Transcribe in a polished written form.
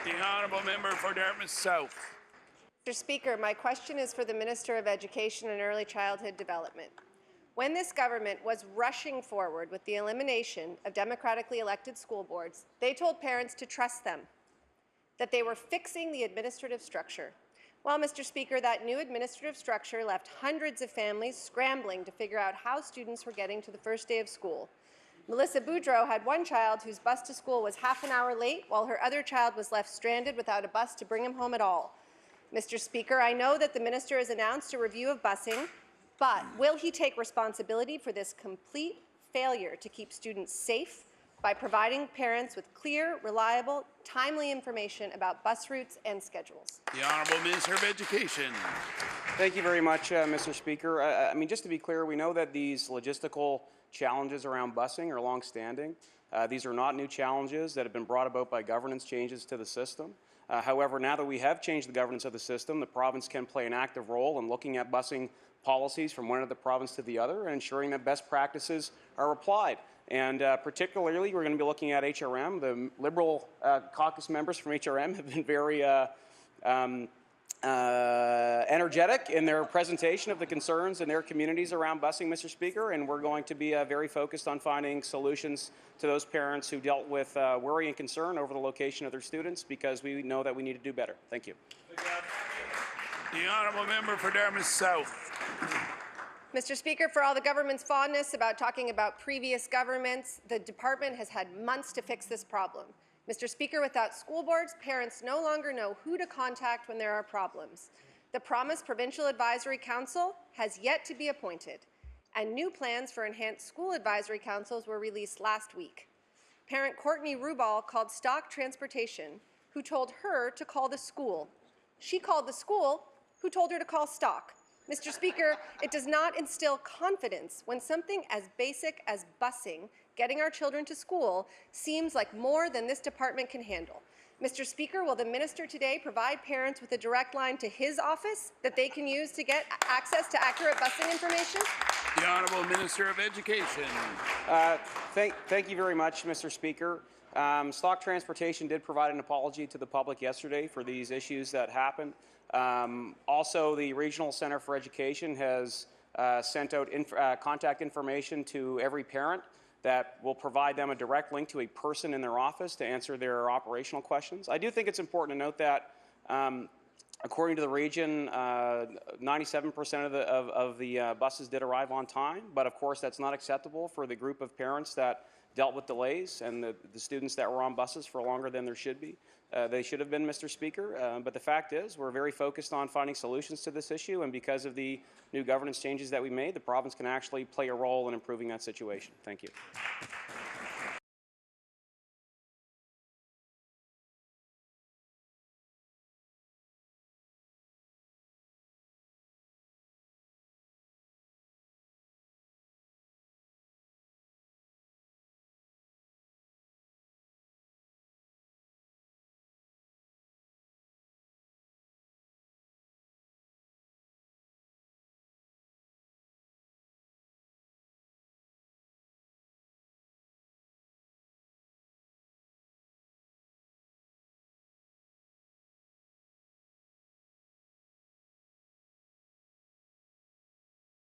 The honourable member for Dartmouth South. Mr. Speaker, my question is for the Minister of Education and Early Childhood Development. When this government was rushing forward with the elimination of democratically elected school boards, they told parents to trust them, that they were fixing the administrative structure. Well, Mr. Speaker, that new administrative structure left hundreds of families scrambling to figure out how students were getting to the first day of school. Melissa Boudreau had one child whose bus to school was half an hour late, while her other child was left stranded without a bus to bring him home at all. Mr. Speaker, I know that the minister has announced a review of busing, but will he take responsibility for this complete failure to keep students safe by providing parents with clear, reliable, timely information about bus routes and schedules? The Honourable Minister of Education. Thank you very much, Mr. Speaker. I mean, just to be clear, we know that these logistical challenges around busing are long-standing. These are not new challenges that have been brought about by governance changes to the system. However, now that we have changed the governance of the system, the province can play an active role in looking at busing policies from one end of the province to the other and ensuring that best practices are applied. And particularly, we're going to be looking at HRM. The Liberal caucus members from HRM have been very energetic in their presentation of the concerns in their communities around busing, Mr. Speaker, and we're going to be very focused on finding solutions to those parents who dealt with worry and concern over the location of their students, because we know that we need to do better. Thank you. The honourable member for Dartmouth South. Mr. Speaker, for all the government's fondness about talking about previous governments, the department has had months to fix this problem. Mr. Speaker, without school boards, parents no longer know who to contact when there are problems. The promised Provincial Advisory Council has yet to be appointed, and new plans for enhanced school advisory councils were released last week. Parent Courtney Rubal called Stock Transportation, who told her to call the school. She called the school, who told her to call Stock. Mr. Speaker, it does not instill confidence when something as basic as busing, getting our children to school, seems like more than this department can handle. Mr. Speaker, will the minister today provide parents with a direct line to his office that they can use to get access to accurate busing information? The Honourable Minister of Education. Thank you very much, Mr. Speaker. Stock Transportation did provide an apology to the public yesterday for these issues that happened. Also, the Regional Centre for Education has sent out contact information to every parent that will provide them a direct link to a person in their office to answer their operational questions. I do think it's important to note that according to the region, 97% of the buses did arrive on time, but of course that's not acceptable for the group of parents that dealt with delays and the students that were on buses for longer than there should be. They should have been, Mr. Speaker, but the fact is we're very focused on finding solutions to this issue, and because of the new governance changes that we made, the province can actually play a role in improving that situation. Thank you.